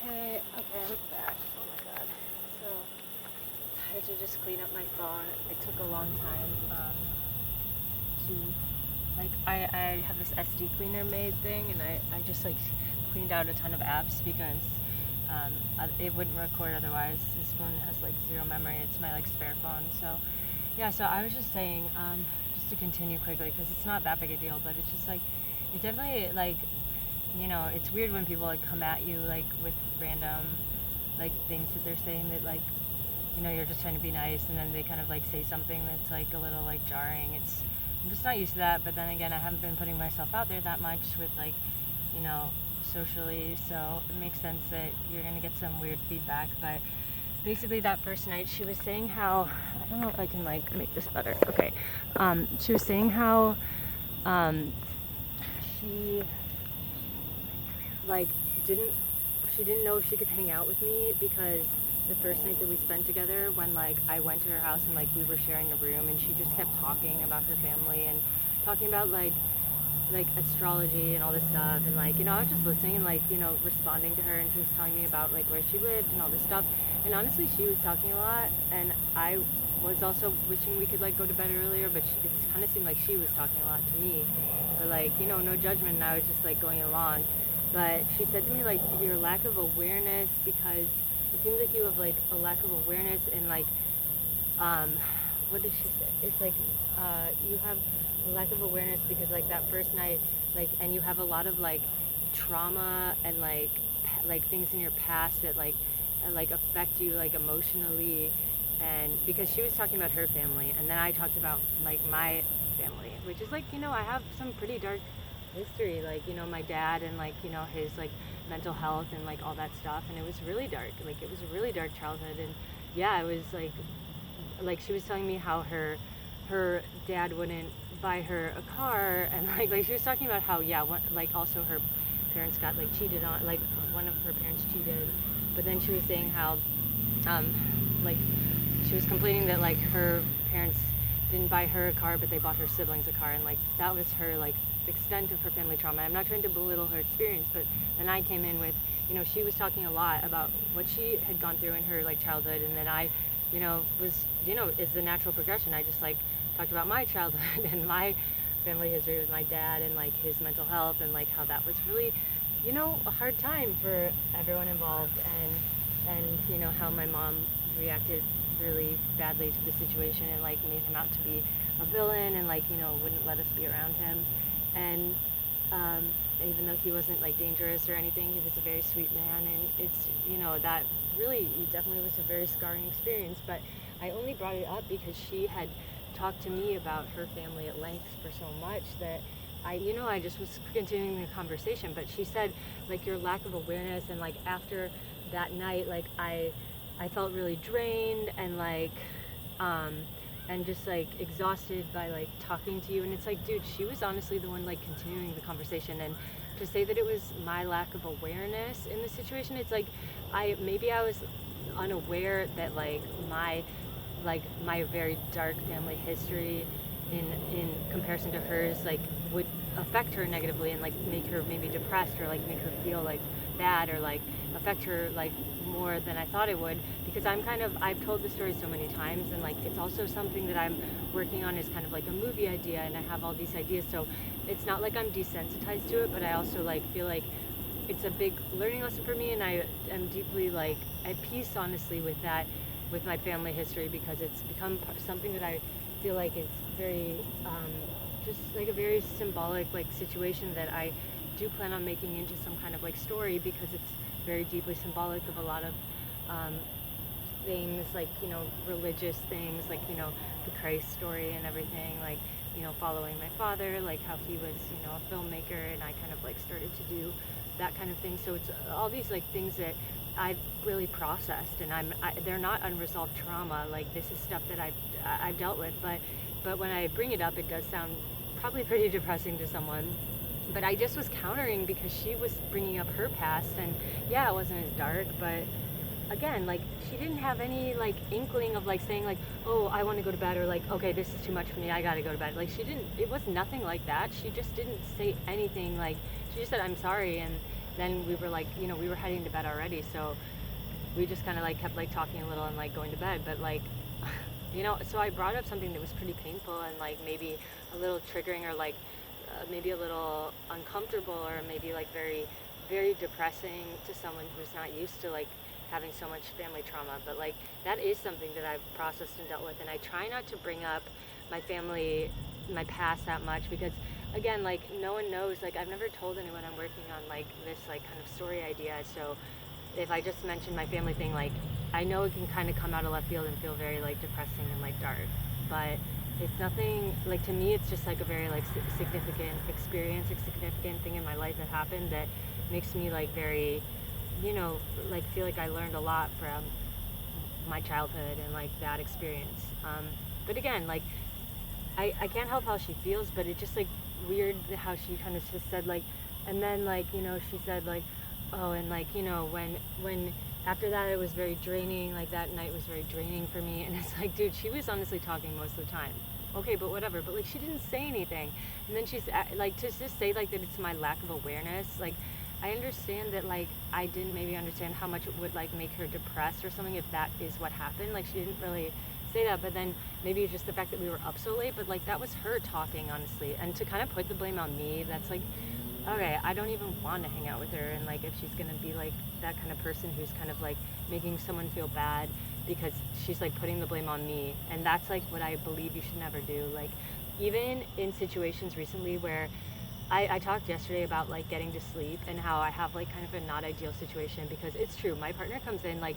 Okay, I'm back. Oh my god. So, I had to just clean up my phone. It took a long time to, like, I have this SD cleaner made thing, and I just, like, cleaned out a ton of apps because it wouldn't record otherwise. This phone has, like, zero memory. It's my, like, spare phone. So, yeah, so I was just saying, just to continue quickly, because it's not that big a deal, but it's just, like, it definitely, like, it's weird when people like come at you like with random like things that they're saying that like you're just trying to be nice, and then they kind of like say something that's like a little like jarring. I'm just not used to that, but then again, I haven't been putting myself out there that much with like socially, so it makes sense that you're gonna get some weird feedback. But basically that first night she was saying how, I don't know if I can like make this better. Okay. She was saying how she like she didn't know if she could hang out with me because the first night that we spent together, when like I went to her house and like we were sharing a room, and she just kept talking about her family and talking about like astrology and all this stuff, and like I was just listening and like responding to her, and she was telling me about like where she lived and all this stuff. And honestly, she was talking a lot, and I was also wishing we could like go to bed earlier, but it kind of seemed like she was talking a lot to me, but like no judgment, and I was just like going along. But she said to me like, your lack of awareness, because it seems like you have like a lack of awareness, and like what did she say? It's like you have a lack of awareness because like that first night, like, and you have a lot of like trauma and like things in your past that like affect you like emotionally. And because she was talking about her family, and then I talked about like my family, which is like I have some pretty dark history, like my dad, and like his like mental health and like all that stuff, and it was really dark. Like it was a really dark childhood. And yeah, it was like she was telling me how her dad wouldn't buy her a car, and like she was talking about how like also her parents got like cheated on, like one of her parents cheated. But then she was saying how like she was complaining that like her parents didn't buy her a car, but they bought her siblings a car, and like that was her like extent of her family trauma. I'm not trying to belittle her experience, but then I came in with she was talking a lot about what she had gone through in her like childhood, and then I was is the natural progression. I just like talked about my childhood and my family history with my dad, and like his mental health, and like how that was really a hard time for everyone involved, and how my mom reacted really badly to the situation, and like made him out to be a villain, and like wouldn't let us be around him. And even though he wasn't like dangerous or anything, he was a very sweet man. And it's that really definitely was a very scarring experience. But I only brought it up because she had talked to me about her family at length for so much that I just was continuing the conversation. But she said like your lack of awareness, and like after that night, like I felt really drained, and like and just like exhausted by like talking to you. And it's like, dude, she was honestly the one like continuing the conversation. And to say that it was my lack of awareness in the situation, it's like maybe I was unaware that like my very dark family history in comparison to hers like would affect her negatively, and like make her maybe depressed, or like make her feel like bad, or like affect her like more than I thought it would. Because I've told the story so many times, and like it's also something that I'm working on as kind of like a movie idea, and I have all these ideas, so it's not like I'm desensitized to it, but I also like feel like it's a big learning lesson for me, and I am deeply like at peace honestly with that, with my family history, because it's become something that I feel like is very just like a very symbolic like situation that I do plan on making into some kind of like story, because it's very deeply symbolic of a lot of things, like religious things, like the Christ story and everything, like following my father, like how he was a filmmaker, and I kind of like started to do that kind of thing. So it's all these like things that I've really processed, and they're not unresolved trauma. Like this is stuff that I've dealt with, but when I bring it up, it does sound probably pretty depressing to someone. But I just was countering because she was bringing up her past, and yeah, it wasn't as dark, but again, like she didn't have any like inkling of like saying like, oh, I want to go to bed, or like, okay, this is too much for me, I gotta go to bed. Like she didn't, it was nothing like that. She just didn't say anything. Like she just said, I'm sorry, and then we were like, we were heading to bed already, so we just kind of like kept like talking a little and like going to bed. But like, so I brought up something that was pretty painful and like maybe a little triggering, or like maybe a little uncomfortable, or maybe like very, very depressing to someone who's not used to like having so much family trauma. But like, that is something that I've processed and dealt with, and I try not to bring up my family, my past that much, because again, like, no one knows. Like, I've never told anyone I'm working on like this like kind of story idea. So if I just mention my family thing, like, I know it can kind of come out of left field and feel very like depressing and like dark, but it's nothing. Like, to me, it's just like a very like significant experience, a significant thing in my life that happened that makes me like very, like, feel like I learned a lot from my childhood and like that experience. But again, like, I can't help how she feels, but it's just like weird how she kind of just said like, and then like, she said like, oh, and like, when after that it was very draining, like that night was very draining for me. And it's like, dude, she was honestly talking most of the time. Okay, but whatever. But like, she didn't say anything. And then she's like, to just say like that it's my lack of awareness. Like, I understand that like I didn't maybe understand how much it would like make her depressed or something if that is what happened. Like, she didn't really say that, but then maybe it's just the fact that we were up so late. But like, that was her talking, honestly. And to kind of put the blame on me, that's like, okay, I don't even want to hang out with her. And like, if she's gonna be like that kind of person who's kind of like making someone feel bad because she's like putting the blame on me, and that's like what I believe you should never do. Like, even in situations recently where I talked yesterday about like getting to sleep and how I have like kind of a not ideal situation, because it's true, my partner comes in like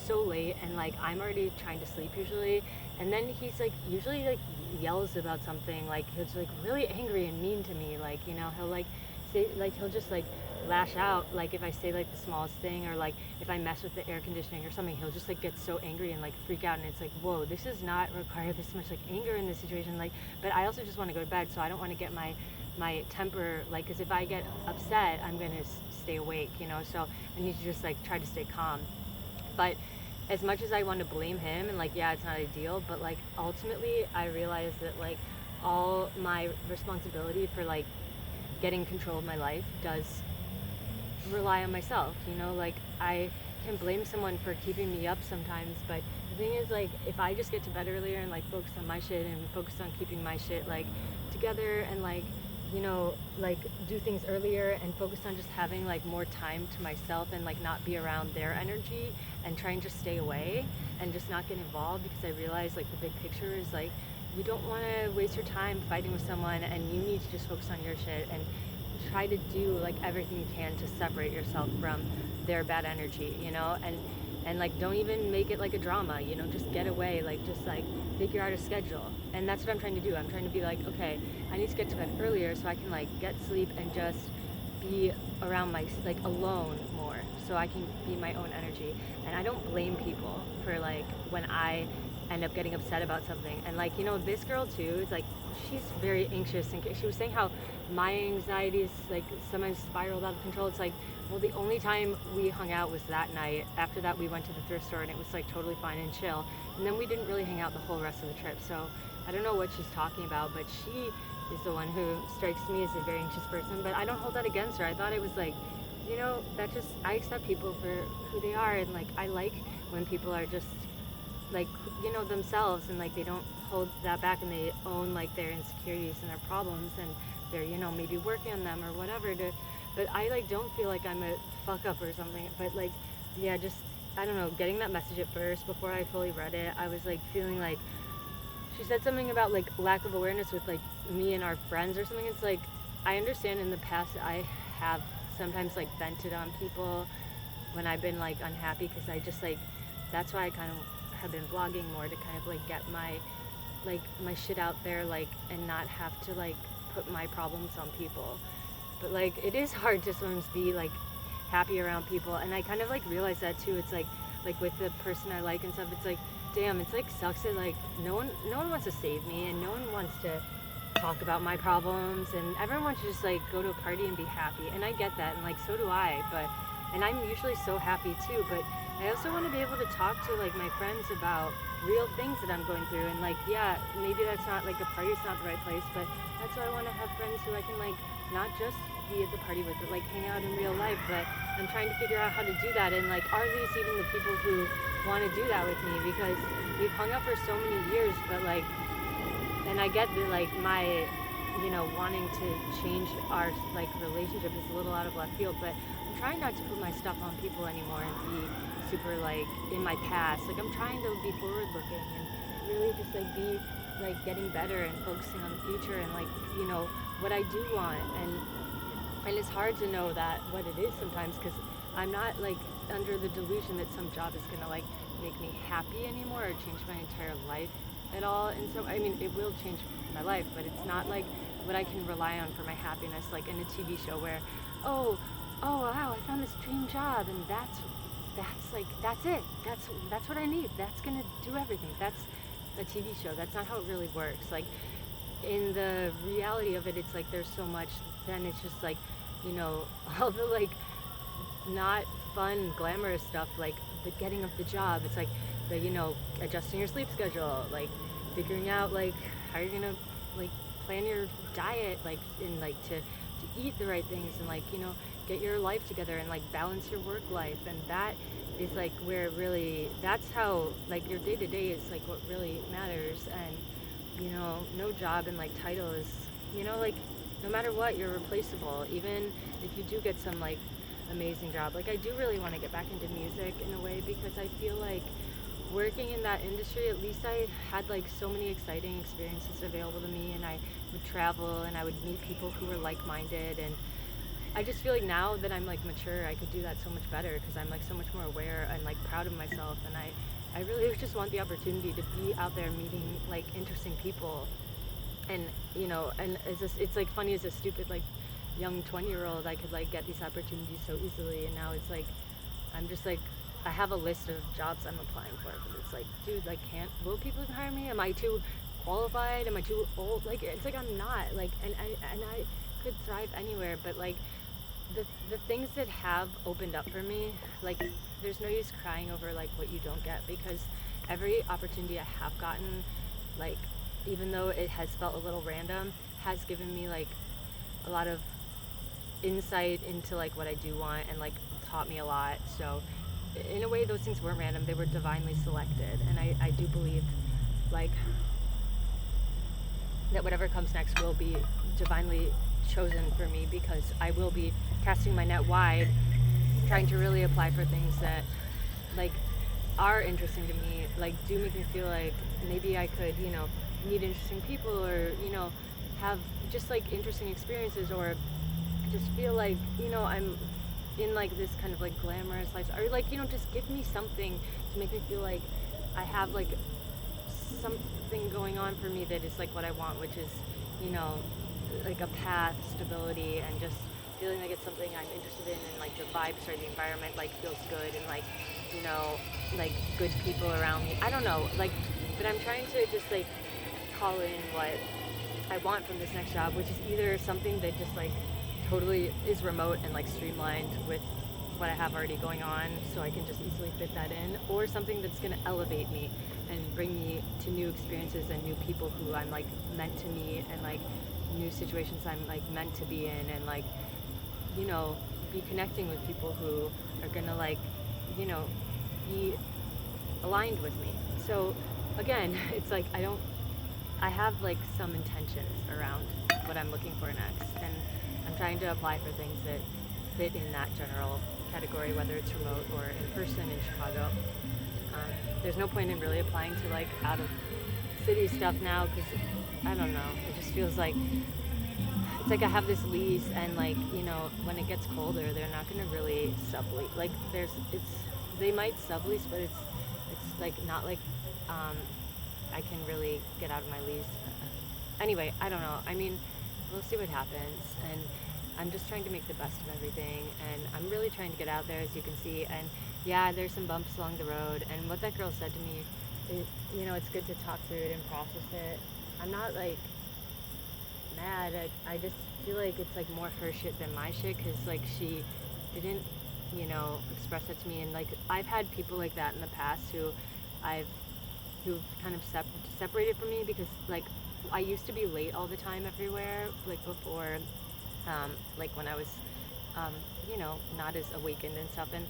so late, and like I'm already trying to sleep usually, and then he's like usually like yells about something, like he's like really angry and mean to me, like, he'll like say, like, he'll just like lash out, like if I say like the smallest thing, or like if I mess with the air conditioning or something, he'll just like get so angry and like freak out, and it's like, whoa, this does not require this much like anger in this situation. Like, but I also just want to go to bed, so I don't want to get my temper, like, because if I get upset, I'm gonna stay awake, so I need to just like try to stay calm. But as much as I want to blame him, and like, yeah, it's not ideal, but like ultimately I realize that like all my responsibility for like getting control of my life does rely on myself. Like, I can blame someone for keeping me up sometimes, but the thing is, like, if I just get to bed earlier and like focus on my shit and focus on keeping my shit like together, and like, like do things earlier and focus on just having like more time to myself, and like not be around their energy, and try and just stay away and just not get involved, because I realize like the big picture is like, you don't want to waste your time fighting with someone, and you need to just focus on your shit and try to do like everything you can to separate yourself from their bad energy, and like, don't even make it like a drama, just get away, like, just like figure out a schedule. And that's what I'm trying to do. I'm trying to be like, okay, I need to get to bed earlier so I can like get sleep and just be around like alone more, so I can be my own energy. And I don't blame people for like when I end up getting upset about something. And like, this girl too is like, she's very anxious, and she was saying how my anxieties like sometimes spiraled out of control. It's like, well, the only time we hung out was that night. After that, we went to the thrift store, and it was like totally fine and chill, and then we didn't really hang out the whole rest of the trip. So I don't know what she's talking about, but she is the one who strikes me as a very anxious person. But I don't hold that against her. I thought it was like, that just, I accept people for who they are, and like, I like when people are just like, themselves, and like they don't hold that back, and they own like their insecurities and their problems, and they're, maybe working on them or whatever but I like don't feel like I'm a fuck up or something. But like, yeah, just, I don't know, getting that message at first before I fully read it, I was like feeling like she said something about like lack of awareness with like me and our friends or something. It's like, I understand in the past I have sometimes like vented on people when I've been like unhappy, because I just like, that's why I kind of have been vlogging more, to kind of like get my shit out there, like, and not have to like put my problems on people. But like, it is hard to sometimes be like happy around people, and I kind of like realize that too. It's like with the person I like and stuff, it's like, damn, it's like sucks that like no one wants to save me, and no one wants to talk about my problems, and everyone wants to just like go to a party and be happy. And I get that, and like so do I, and I'm usually so happy too, but I also want to be able to talk to like my friends about real things that I'm going through. And like, yeah, maybe that's not like, a party's not the right place, but that's why I want to have friends who I can like not just be at the party with, but like hang out in real life. But I'm trying to figure out how to do that, and like, are these even the people who want to do that with me? Because we've hung out for so many years, but like, and I get that like my, wanting to change our like relationship is a little out of left field, but I'm trying not to put my stuff on people anymore and be super like in my past. Like, I'm trying to be forward looking and really just like be like getting better and focusing on the future and like, what I do want. And it's hard to know that what it is sometimes, because I'm not like under the delusion that some job is gonna like make me happy anymore or change my entire life at all. And so I mean, it will change my life, but it's not like what I can rely on for my happiness, like in a TV show where, oh wow, I found this dream job, and that's it. That's what I need. That's gonna do everything. That's a TV show. That's not how it really works. Like, in the reality of it, it's like there's so much. Then it's just like, all the like not fun, glamorous stuff, like the getting of the job. It's like the adjusting your sleep schedule, like figuring out like how you're gonna like plan your diet, like and like to eat the right things, and like get your life together and like balance your work life. And that is like where really, that's how like your day to day is like what really matters. And no job and like title is like, no matter what, you're replaceable. Even if you do get some like amazing job, like I do really want to get back into music in a way, because I feel like working in that industry, at least I had like so many exciting experiences available to me, and I would travel and I would meet people who were like-minded. And I just feel like now that I'm like mature, I could do that so much better, because I'm like so much more aware and like proud of myself. And I really just want the opportunity to be out there meeting like interesting people. And and it's like funny, as a stupid like young 20-year-old, I could like get these opportunities so easily. And now it's like I'm just like, I have a list of jobs I'm applying for, but it's like, dude, like, will people hire me? Am I too qualified? Am I too old? Like, it's like I'm not, like, and I could thrive anywhere. But like the things that have opened up for me, like, there's no use crying over like what you don't get, because every opportunity I have gotten, like, even though it has felt a little random, has given me like a lot of insight into like what I do want, and like taught me a lot. So in a way, those things weren't random, they were divinely selected. And I do believe like that whatever comes next will be divinely chosen for me, because I will be casting my net wide, trying to really apply for things that like are interesting to me, like do make me feel like maybe I could meet interesting people, or have just like interesting experiences, or just feel like I'm in like this kind of like glamorous life, or like just give me something to make me feel like I have like something going on for me that is like what I want, which is like a path, stability, and just feeling like it's something I'm interested in, and like the vibes or the environment like feels good, and like like good people around me. I don't know, like, but I'm trying to just like call in what I want from this next job, which is either something that just like totally is remote and like streamlined with what I have already going on, so I can just easily fit that in, or something that's going to elevate me and bring me to new experiences and new people who I'm like meant to meet, and like new situations I'm like meant to be in, and like be connecting with people who are going to like be aligned with me. So again, it's like I have like some intentions around what I'm looking for next, and I'm trying to apply for things that fit in that general category, whether it's remote or in person in Chicago. There's no point in really applying to like out of city stuff now, because I don't know, it just feels like it's like I have this lease, and like when it gets colder, they're not going to really sublease. Like they might sublease, but it's like not like I can really get out of my lease. Anyway, I don't know. I mean, we'll see what happens, and I'm just trying to make the best of everything, and I'm really trying to get out there, as you can see. And yeah, there's some bumps along the road, and what that girl said to me is, it's good to talk through it and process it. I'm not like mad. I just feel like it's like more her shit than my shit, because like she didn't express that to me. And like I've had people like that in the past who've kind of separated from me, because like I used to be late all the time everywhere, like before like when I was, um, not as awakened and stuff. And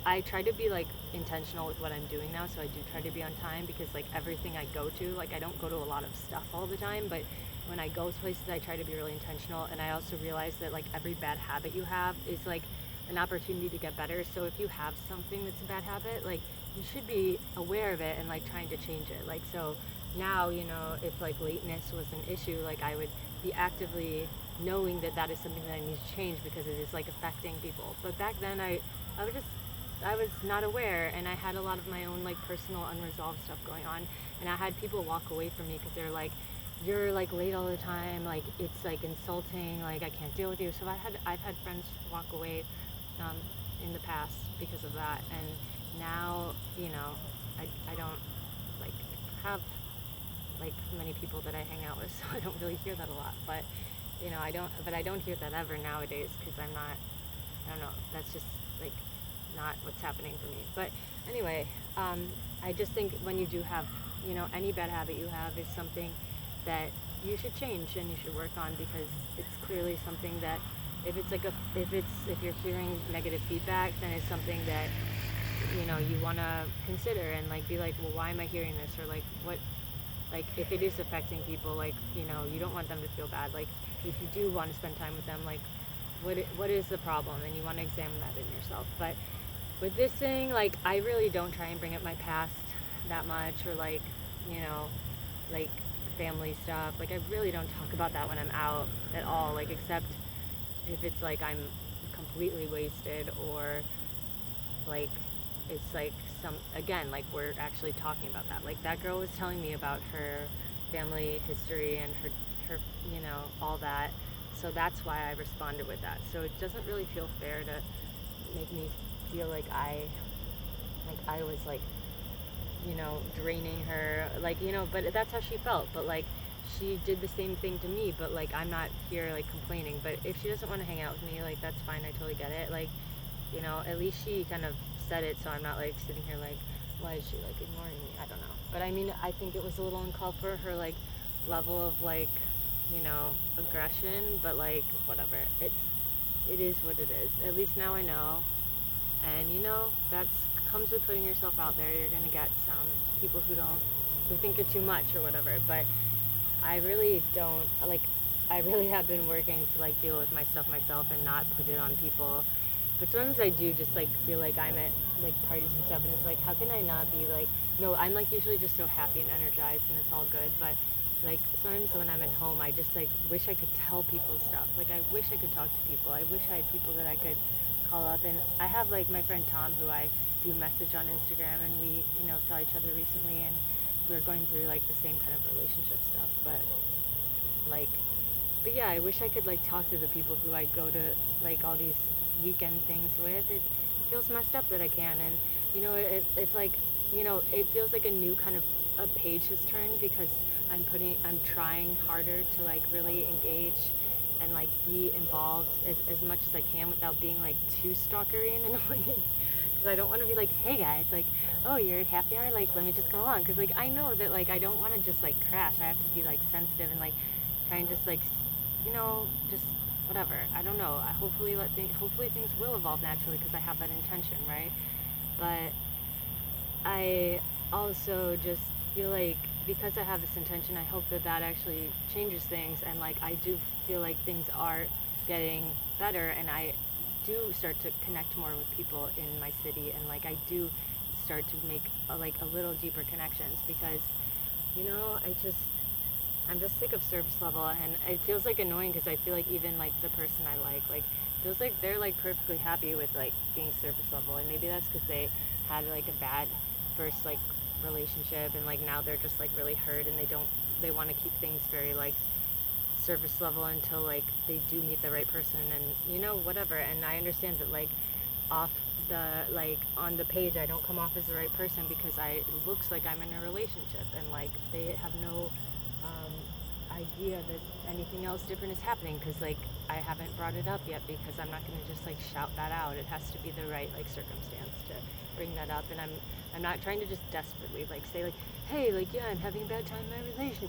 I try to be like intentional with what I'm doing now, so I do try to be on time because like everything I go to, like I don't go to a lot of stuff all the time, but when I go to places, I try to be really intentional. And I also realize that like every bad habit you have is like an opportunity to get better. So if you have something that's a bad habit, like you should be aware of it and like trying to change it. Like so now, if like lateness was an issue, like I would be actively knowing that that is something that I need to change because it is like affecting people. But back then I was not aware, and I had a lot of my own like personal unresolved stuff going on, and I had people walk away from me because they're like, you're like late all the time, like it's like insulting, like I can't deal with you. So I've had friends walk away in the past because of that. And now I don't like have like many people that I hang out with, so I don't really hear that a lot. But I don't hear that ever nowadays because I don't know, that's just like not what's happening for me. But anyway, I just think when you do have any bad habit you have is something that you should change and you should work on, because it's clearly something that if you're hearing negative feedback, then it's something that you want to consider and like be like, well, why am I hearing this? Or like what, like if it is affecting people, like you don't want them to feel bad. Like if you do want to spend time with them, like what is the problem, and you want to examine that in yourself. But with this thing, like I really don't try and bring up my past that much, or like like family stuff. Like I really don't talk about that when I'm out at all, like except if it's like I'm completely wasted, or like it's like again, like we're actually talking about that. Like that girl was telling me about her family history and her all that. So that's why I responded with that. So it doesn't really feel fair to make me feel like I was like draining her, like but that's how she felt. But like she did the same thing to me, but like I'm not here like complaining. But if she doesn't want to hang out with me, like that's fine, I totally get it. Like at least she kind of said it, so I'm not like sitting here like, why is she like ignoring me? I don't know. But I mean, I think it was a little uncalled for, her like level of like aggression. But like whatever, it is what it is. At least now I know. And that's comes with putting yourself out there. You're gonna get some people who think you're too much or whatever. But I really don't, like I really have been working to like deal with my stuff myself and not put it on people. But sometimes I do just like feel like I'm at like parties and stuff, and it's like, how can I not be like, no, I'm like usually just so happy and energized and it's all good. But like sometimes when I'm at home, I just like wish I could tell people stuff. Like I wish I could talk to people. I wish I had people that I could call up. And I have like my friend Tom, who I do message on Instagram, and we saw each other recently, and we're going through like the same kind of relationship stuff. But yeah, I wish I could like talk to the people who I go to like all these weekend things with. It feels messed up that I can. And it's like it feels like a new kind of a page has turned, because I'm trying harder to like really engage and like be involved as much as I can without being like too stalkery and annoying. Because I don't want to be like, hey guys, like, oh, you're at happy hour, like let me just come along. Because like I know that like I don't want to just like crash. I have to be like sensitive and like try and just like just whatever. I don't know. Hopefully things will evolve naturally, because I have that intention, right? But I also just feel like, because I have this intention, I hope that actually changes things. And like I do feel like things are getting better, and I do start to connect more with people in my city, and like I do start to make a little deeper connections, because I'm just sick of service level. And it feels like annoying, because I feel like even like the person I like feels like they're like perfectly happy with like being surface level. And maybe that's because they had like a bad first like relationship, and like now they're just like really hurt, and they want to keep things very like surface level until like they do meet the right person, and whatever. And I understand that like off the like on the page I don't come off as the right person, because it looks like I'm in a relationship, and like they have no idea that anything else different is happening, because like I haven't brought it up yet, because I'm not going to just like shout that out. It has to be the right like circumstance to bring that up. And I'm not trying to just desperately like say like, hey, like, yeah, I'm having a bad time in my relationship.